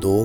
2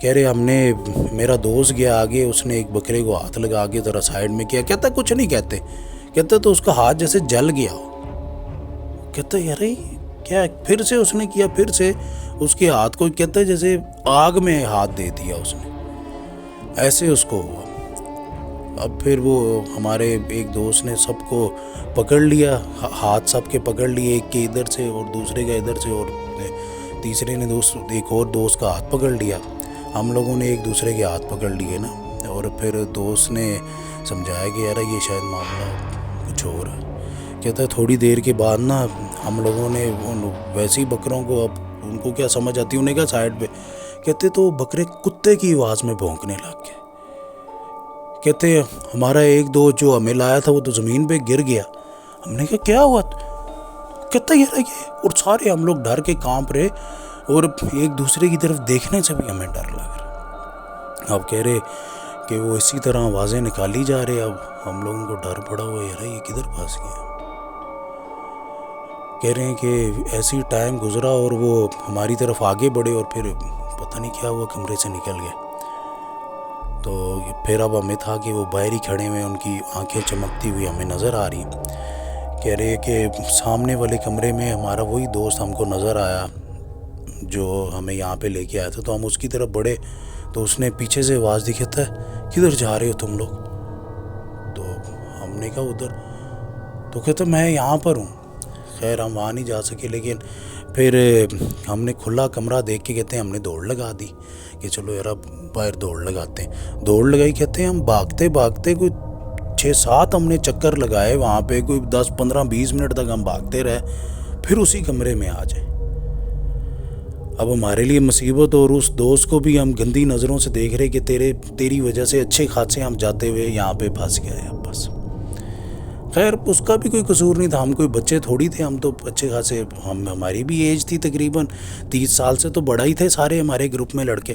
کہہ رہے ہم نے میرا دوست گیا آگے, اس نے ایک بکرے کو ہاتھ لگا کے ذرا سائڈ میں کیا. کہتا کچھ نہیں کہتے, کہتا تو اس کا ہاتھ جیسے جل گیا ہو. کہتا یار کیا, پھر سے اس نے کیا, پھر سے اس کے ہاتھ کو کہتا ہے جیسے آگ میں ہاتھ دے دیا اس نے, ایسے اس کو ہوا. اب پھر وہ ہمارے ایک دوست نے سب کو پکڑ لیا, ہاتھ سب کے پکڑ لیے, ایک کے ادھر سے اور دوسرے کا ادھر سے, اور تیسرے نے ایک اور دوست کا ہاتھ پکڑ لیا. ہم لوگوں نے ایک دوسرے کے ہاتھ پکڑ لیے نا, اور پھر دوست نے سمجھایا کہ یار یہ شاید معاملہ کچھ اور ہے. کہتا ہے تھوڑی دیر کے بعد نا ہم لوگوں نے ویسے ہی بکروں کو, اب ان کو کیا سمجھ آتی, انہیں کہا سائڈ پہ. کہتے تو بکرے کتے کی آواز میں بھونکنے لگ گئے. کہتے ہمارا ایک دو جو ہمیں لایا تھا وہ تو زمین پہ گر گیا. ہم نے کہا کیا ہوا؟ کہتا یار یہ, اور سارے ہم لوگ ڈر کے کانپ رہے, اور ایک دوسرے کی طرف دیکھنے سے بھی ہمیں ڈر لگ رہا. اب کہہ رہے کہ وہ اسی طرح آوازیں نکالی جا رہے. اب ہم لوگوں کو ڈر پڑا ہوا یار یہ کدھر پھنس گیا. کہہ رہے ہیں کہ ایسی ٹائم گزرا اور وہ ہماری طرف آگے بڑھے, اور پھر پتہ نہیں کیا ہوا, کمرے سے نکل گئے. تو پھر اب ہمیں تھا کہ وہ باہر ہی کھڑے ہوئے, ان کی آنکھیں چمکتی ہوئی ہمیں نظر آ رہی. کہہ رہے کہ سامنے والے کمرے میں ہمارا وہی دوست ہم کو نظر آیا جو ہمیں یہاں پہ لے کے آیا تھا. تو ہم اس کی طرف بڑھے تو اس نے پیچھے سے آواز دی, کہتا ہے کدھر جا رہے ہو تم لوگ؟ تو ہم نے کہا ادھر. تو کہتا میں یہاں پر ہوں. خیر ہم وہاں نہیں جا سکے, لیکن پھر ہم نے کھلا کمرہ دیکھ کے کہتے ہیں ہم نے دوڑ لگا دی کہ چلو یار اب باہر دوڑ لگاتے ہیں. دوڑ لگائی, کہتے ہیں ہم بھاگتے بھاگتے کوئی 6-7 ہم نے چکر لگائے وہاں پہ, کوئی 10-15-20 منٹ تک ہم بھاگتے رہے, پھر اسی کمرے میں آ جائیں. اب ہمارے لیے مصیبت, اور اس دوست کو بھی ہم گندی نظروں سے دیکھ رہے کہ تیری وجہ سے اچھے خاصے ہم جاتے ہوئے یہاں پہ پھنس گئے. اب بس خیر اس کا بھی کوئی قصور نہیں تھا, ہم کوئی بچے تھوڑی تھے, ہم تو اچھے خاصے, ہماری بھی ایج تھی تقریباً 30 سال سے تو بڑا ہی تھے سارے ہمارے گروپ میں لڑکے.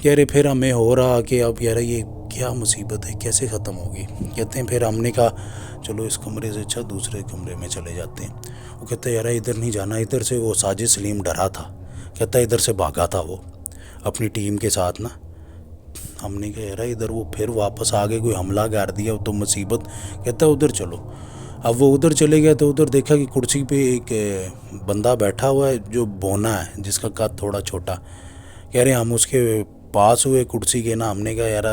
کہہ رہے پھر ہمیں ہو رہا کہ اب یار یہ کیا مصیبت ہے, کیسے ختم ہوگی. کہتے ہیں پھر ہم نے کہا چلو اس کمرے سے اچھا دوسرے کمرے میں چلے جاتے ہیں. وہ کہتے ہیں یار ادھر نہیں جانا, ادھر سے وہ ساجد سلیم ڈرا تھا, کہتا ہے ادھر سے بھاگا تھا وہ اپنی ٹیم کے ساتھ نا. ہم نے کہا یار ادھر, وہ پھر واپس آ گئے, کوئی حملہ کر دیا تو مصیبت. کہتا ہے ادھر چلو. اب وہ ادھر چلے گئے تو ادھر دیکھا کہ کرسی پہ ایک بندہ بیٹھا ہوا ہے جو بونا ہے, جس کا قد تھوڑا چھوٹا. کہہ رہے ہم اس کے پاس ہوئے کرسی کے نا, ہم نے کہا یار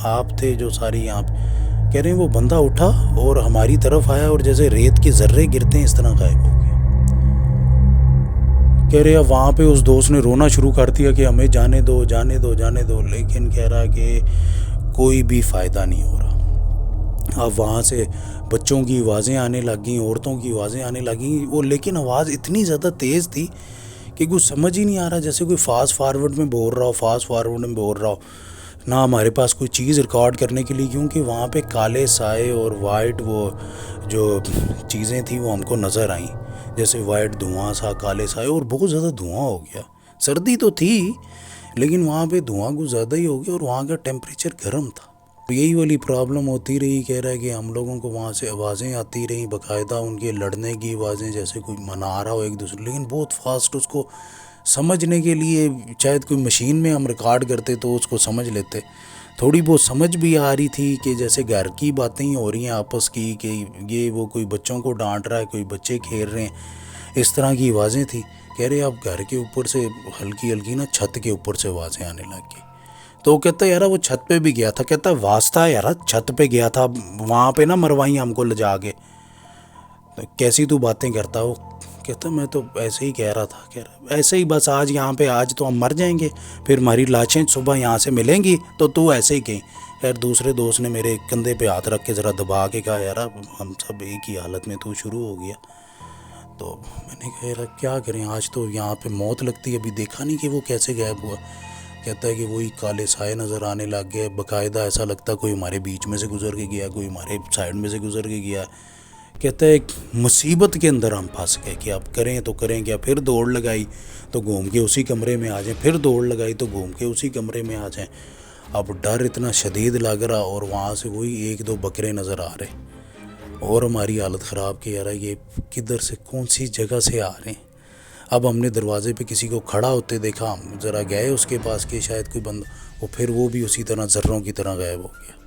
آپ تھے جو ساری یہاں پہ. کہہ رہے ہیں وہ بندہ اٹھا اور ہماری طرف آیا, اور جیسے ریت کے ذرے گرتے ہیں اس طرح غائب ہو گیا. کہہ رہے اب وہاں پہ اس دوست نے رونا شروع کر دیا کہ ہمیں جانے دو جانے دو جانے دو, لیکن کہہ رہا کہ کوئی بھی فائدہ نہیں ہو رہا. اب وہاں سے بچوں کی آوازیں آنے لگ گئیں, عورتوں کی آوازیں آنے لگیں, وہ لیکن آواز اتنی زیادہ تیز تھی کہ کچھ سمجھ ہی نہیں آ رہا, جیسے کوئی فاسٹ فارورڈ میں بول رہا ہو, فاسٹ فارورڈ میں بول رہا ہو. نہ ہمارے پاس کوئی چیز ریکارڈ کرنے کے لیے, کیونکہ وہاں پہ کالے سائے اور وائٹ وہ جو چیزیں تھیں وہ ہم کو نظر آئیں, جیسے وائٹ دھواں سا, کالے سائے, اور بہت زیادہ دھواں ہو گیا. سردی تو تھی لیکن وہاں پہ دھواں کچھ زیادہ ہی ہو گیا, اور وہاں کا ٹیمپریچر گرم تھا. یہی والی پرابلم ہوتی رہی. کہہ رہا ہے کہ ہم لوگوں کو وہاں سے آوازیں آتی رہیں باقاعدہ, ان کے لڑنے کی آوازیں, جیسے کوئی منا رہا ہو ایک دوسرے, لیکن بہت فاسٹ. اس کو سمجھنے کے لیے شاید کوئی مشین میں ہم ریکارڈ کرتے تو اس کو سمجھ لیتے. تھوڑی بہت سمجھ بھی آ رہی تھی کہ جیسے گھر کی باتیں ہی ہو رہی ہیں آپس کی, کہ یہ وہ کوئی بچوں کو ڈانٹ رہا ہے, کوئی بچے کھیل رہے ہیں, اس طرح کی آوازیں تھیں. کہہ رہے اب گھر کے اوپر سے ہلکی ہلکی نا چھت کے اوپر سے آوازیں آنے لگ گئی. تو وہ کہتا ہے یار وہ چھت پہ بھی گیا تھا. کہتا ہے واسطہ ہے یار, چھت پہ گیا تھا, وہاں پہ نہ مروائی ہم کو لے جا کے. کیسی تو باتیں کرتا ہو. کہتا میں تو ایسے ہی کہہ رہا تھا. کہہ رہا ایسے ہی بس, آج یہاں پہ آج تو ہم مر جائیں گے, پھر ہماری لاشیں صبح یہاں سے ملیں گی, تو ایسے ہی کہیں. یار دوسرے دوست نے میرے کندھے پہ ہاتھ رکھ کے ذرا دبا کے کہا یار ہم سب ایک ہی حالت میں, تو شروع ہو گیا. تو میں نے کہا یار کیا کریں, آج تو یہاں پہ موت لگتی ہے, ابھی دیکھا نہیں کہ وہ کیسے غائب ہوا. کہتا ہے کہ وہی کالے سائے نظر آنے لگ گئے باقاعدہ, ایسا لگتا کوئی ہمارے بیچ میں سے گزر کے گیا, کوئی ہمارے سائڈ میں سے گزر کے گیا. کہتا ہے ایک مصیبت کے اندر ہم پھنس گئے کہ اب کریں تو کریں کیا. پھر دوڑ لگائی تو گھوم کے اسی کمرے میں آ جائیں, پھر دوڑ لگائی تو گھوم کے اسی کمرے میں آ جائیں. اب ڈر اتنا شدید لگ رہا, اور وہاں سے وہی 1-2 بکرے نظر آ رہے, اور ہماری حالت خراب کہ یار یہ کدھر سے کون سی جگہ سے آ رہے ہیں. اب ہم نے دروازے پہ کسی کو کھڑا ہوتے دیکھا، ہم ذرا گئے اس کے پاس کہ شاید کوئی بندہ، پھر وہ بھی اسی طرح ذروں کی طرح غائب ہو گیا۔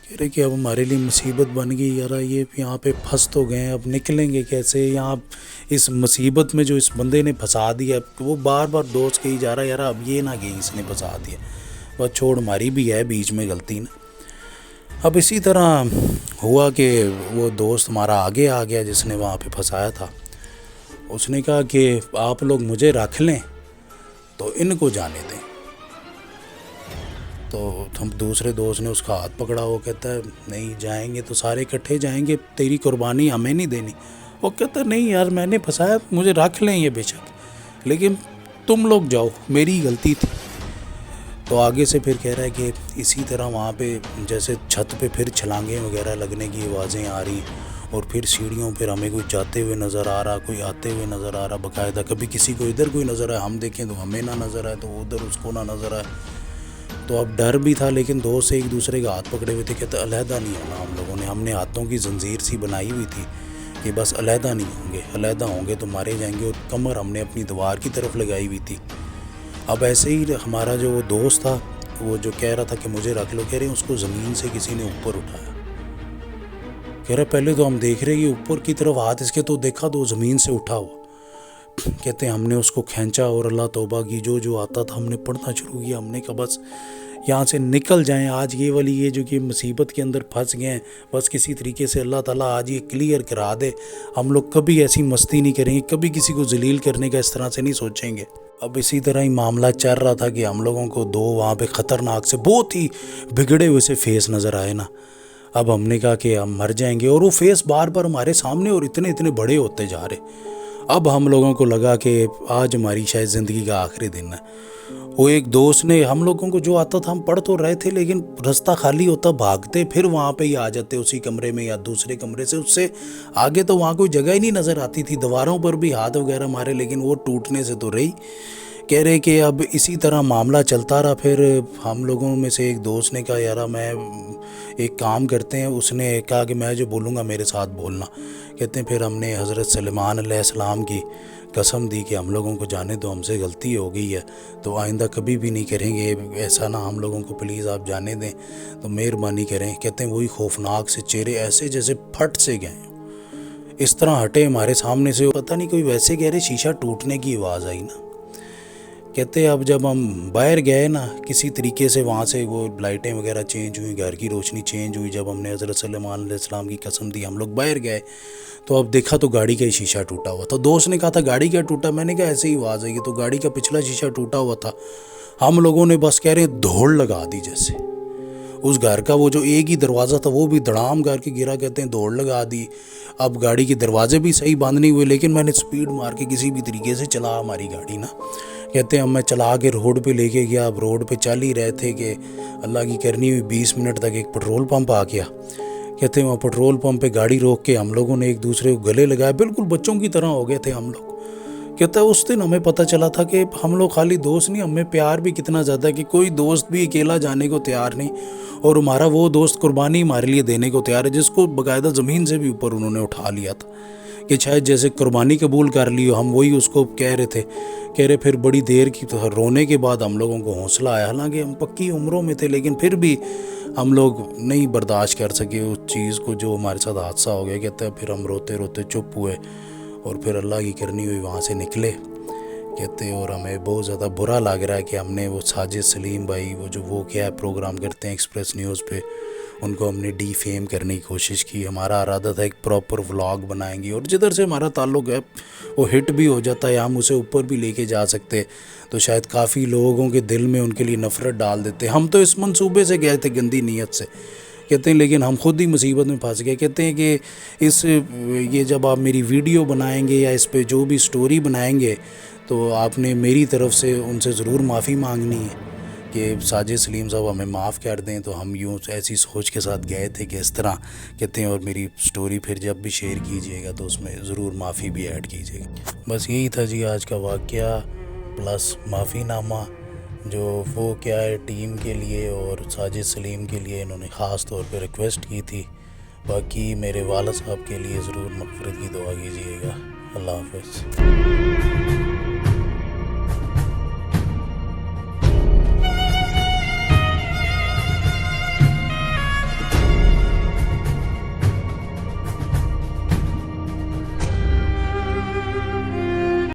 کہہ رہے کہ اب ہمارے لیے مصیبت بن گئی یار، یہ یہاں پہ پھنس تو گئے، اب نکلیں گے کیسے یہاں؟ اس مصیبت میں جو اس بندے نے پھنسا دیا، وہ بار بار دوست کہی جا رہا ہے یار اب یہ نہ کہ اس نے پھنسا دیا، بس چھوڑ، ہماری بھی ہے بیچ میں غلطی نا۔ اب اسی طرح ہوا کہ وہ دوست ہمارا آگے آ گیا جس نے وہاں پہ پھنسایا تھا، اس نے کہا کہ آپ لوگ مجھے رکھ لیں تو ان کو جانے دیں۔ تو ہم دوسرے دوست نے اس کا ہاتھ پکڑا، وہ کہتا ہے نہیں جائیں گے تو سارے اکٹھے جائیں گے، تیری قربانی ہمیں نہیں دینی۔ وہ کہتا ہے نہیں یار میں نے پھنسایا، مجھے رکھ لیں یہ بے شک، لیکن تم لوگ جاؤ، میری غلطی تھی۔ تو آگے سے پھر کہہ رہا ہے کہ اسی طرح وہاں پہ جیسے چھت پہ پھر چھلانگیں وغیرہ لگنے کی آوازیں آ رہی، اور پھر سیڑھیوں پھر ہمیں کوئی جاتے ہوئے نظر آ رہا، کوئی آتے ہوئے نظر آ رہا باقاعدہ، کبھی کسی کو ادھر کوئی نظر آئے، ہم دیکھیں تو ہمیں نہ نظر آئے، تو ادھر اس کو نہ نظر آئے۔ تو اب ڈر بھی تھا، لیکن دوست ایک دوسرے کا ہاتھ پکڑے ہوئے تھے، کہتے علیحدہ نہیں ہونا ہم لوگوں نے، ہم نے ہاتھوں کی زنجیر سی بنائی ہوئی تھی کہ بس علیحدہ نہیں ہوں گے، علیحدہ ہوں گے تو مارے جائیں گے، اور کمر ہم نے اپنی دیوار کی طرف لگائی ہوئی تھی۔ اب ایسے ہی ہمارا جو وہ دوست تھا، وہ جو کہہ رہا تھا کہ مجھے رکھ لو، کہہ رہے ہیں اس کو زمین سے کسی نے اوپر اٹھایا۔ کہہ رہے پہلے تو ہم دیکھ رہے کہ اوپر کی طرف ہاتھ اس کے، تو دیکھا تو زمین سے اٹھا ہوا۔ کہتے ہیں ہم نے اس کو کھینچا اور اللہ توبہ کی، جو آتا تھا ہم نے پڑھنا شروع کیا، ہم نے کہا بس یہاں سے نکل جائیں آج، یہ جو کہ مصیبت کے اندر پھنس گئے ہیں، بس کسی طریقے سے اللہ تعالیٰ آج یہ کلیئر کرا دے، ہم لوگ کبھی ایسی مستی نہیں کریں گے، کبھی کسی کو ذلیل کرنے کا اس طرح سے نہیں سوچیں گے۔ اب اسی طرح ہی معاملہ چل رہا تھا کہ ہم لوگوں کو دو وہاں پہ خطرناک سے بہت ہی بگڑے ہوئے سے فیس نظر آئے نا۔ اب ہم نے کہا کہ ہم مر جائیں گے، اور وہ فیس بار بار ہمارے سامنے اور اتنے بڑے ہوتے جا رہے۔ اب ہم لوگوں کو لگا کہ آج ہماری شاید زندگی کا آخری دن ہے۔ وہ ایک دوست نے ہم لوگوں کو جو آتا تھا، ہم پڑھ تو رہے تھے لیکن رستہ خالی ہوتا بھاگتے، پھر وہاں پہ ہی آ جاتے اسی کمرے میں یا دوسرے کمرے سے، اس سے آگے تو وہاں کوئی جگہ ہی نہیں نظر آتی تھی، دیواروں پر بھی ہاتھ وغیرہ مارے لیکن وہ ٹوٹنے سے تو رہی۔ کہہ رہے کہ اب اسی طرح معاملہ چلتا رہا، پھر ہم لوگوں میں سے ایک دوست نے کہا یار میں ایک کام کرتے ہیں، اس نے کہا کہ میں جو بولوں گا میرے ساتھ بولنا۔ کہتے ہیں پھر ہم نے حضرت سلیمان علیہ السلام کی قسم دی کہ ہم لوگوں کو جانے دو، ہم سے غلطی ہو گئی ہے تو آئندہ کبھی بھی نہیں کریں گے ایسا، نہ ہم لوگوں کو پلیز آپ جانے دیں تو مہربانی کریں۔ کہتے ہیں وہی خوفناک سے چہرے ایسے جیسے پھٹ سے گئے اس طرح ہٹے ہمارے سامنے سے، پتہ نہیں کوئی ویسے کہہ رہے شیشہ ٹوٹنے کی آواز آئی نا۔ کہتے ہیں اب جب ہم باہر گئے نا کسی طریقے سے، وہاں سے وہ لائٹیں وغیرہ چینج ہوئی، گھر کی روشنی چینج ہوئی، جب ہم نے حضرت سلیمان علیہ السلام کی قسم دی ہم لوگ باہر گئے تو اب دیکھا تو گاڑی کا ہی شیشہ ٹوٹا ہوا تھا۔ دوست نے کہا تھا گاڑی کا ٹوٹا، میں نے کہا ایسے ہی آواز آئی، تو گاڑی کا پچھلا شیشہ ٹوٹا ہوا تھا۔ ہم لوگوں نے بس کہہ رہے دھوڑ لگا دی، جیسے اس گھر کا وہ جو ایک ہی دروازہ تھا وہ بھی دڑام کر کے گرا، کہتے ہیں دوڑ لگا دی۔ اب گاڑی کے دروازے بھی صحیح بند نہیں ہوئے، لیکن میں نے سپیڈ مار کے کسی بھی طریقے سے چلا ہماری گاڑی نا۔ کہتے ہیں اب میں چلا کے روڈ پہ لے کے گیا، اب روڈ پہ چل ہی رہے تھے کہ اللہ کی کرنی ہوئی 20 منٹ تک ایک پٹرول پمپ آ گیا۔ کہتے ہیں وہاں پٹرول پمپ پہ گاڑی روک کے ہم لوگوں نے ایک دوسرے کو گلے لگائے، بالکل بچوں کی طرح ہو گئے تھے ہم لوگ۔ کہتا ہے اس دن ہمیں پتہ چلا تھا کہ ہم لوگ خالی دوست نہیں، ہمیں پیار بھی کتنا زیادہ ہے کہ کوئی دوست بھی اکیلا جانے کو تیار نہیں، اور ہمارا وہ دوست قربانی ہمارے لیے دینے کو تیار ہے، جس کو باقاعدہ زمین سے بھی اوپر انہوں نے اٹھا لیا تھا کہ شاید جیسے قربانی قبول کر لی ہو۔ ہم وہی اس کو کہہ رہے تھے، کہہ رہے پھر بڑی دیر کی رونے کے بعد ہم لوگوں کو حوصلہ آیا، حالانکہ ہم پکی عمروں میں تھے لیکن پھر بھی ہم لوگ نہیں برداشت کر سکے اس چیز کو جو ہمارے ساتھ حادثہ ہو گیا۔ کہتا ہے پھر ہم روتے روتے چپ ہوئے اور پھر اللہ کی کرنی ہوئی وہاں سے نکلے۔ کہتے اور ہمیں بہت زیادہ برا لگ رہا ہے کہ ہم نے وہ ساجد سلیم بھائی وہ کیا ہے پروگرام کرتے ہیں ایکسپریس نیوز پہ، ان کو ہم نے ڈی فیم کرنے کی کوشش کی۔ ہمارا ارادہ تھا ایک پراپر ولاگ بنائیں گے، اور جدھر سے ہمارا تعلق ہے وہ ہٹ بھی ہو جاتا ہے، ہم اسے اوپر بھی لے کے جا سکتے تو شاید کافی لوگوں کے دل میں ان کے لیے نفرت ڈال دیتے۔ ہم تو اس منصوبے سے گئے تھے گندی نیت سے، کہتے ہیں لیکن ہم خود ہی مصیبت میں پھنس گئے۔ کہتے ہیں کہ یہ جب آپ میری ویڈیو بنائیں گے یا اس پہ جو بھی سٹوری بنائیں گے تو آپ نے میری طرف سے ان سے ضرور معافی مانگنی ہے کہ ساجد سلیم صاحب ہمیں معاف کر دیں۔ تو ہم یوں ایسی سوچ کے ساتھ گئے تھے کہ اس طرح کہتے ہیں، اور میری سٹوری پھر جب بھی شیئر کیجئے گا تو اس میں ضرور معافی بھی ایڈ کیجئے گا۔ بس یہی تھا جی آج کا واقعہ پلس معافی نامہ، جو وہ کیا ہے ٹیم کے لیے اور ساجد سلیم کے لیے انہوں نے خاص طور پہ ریکویسٹ کی تھی۔ باقی میرے والد صاحب کے لیے ضرور مغفرت کی دعا کیجیے گا۔ اللہ حافظ.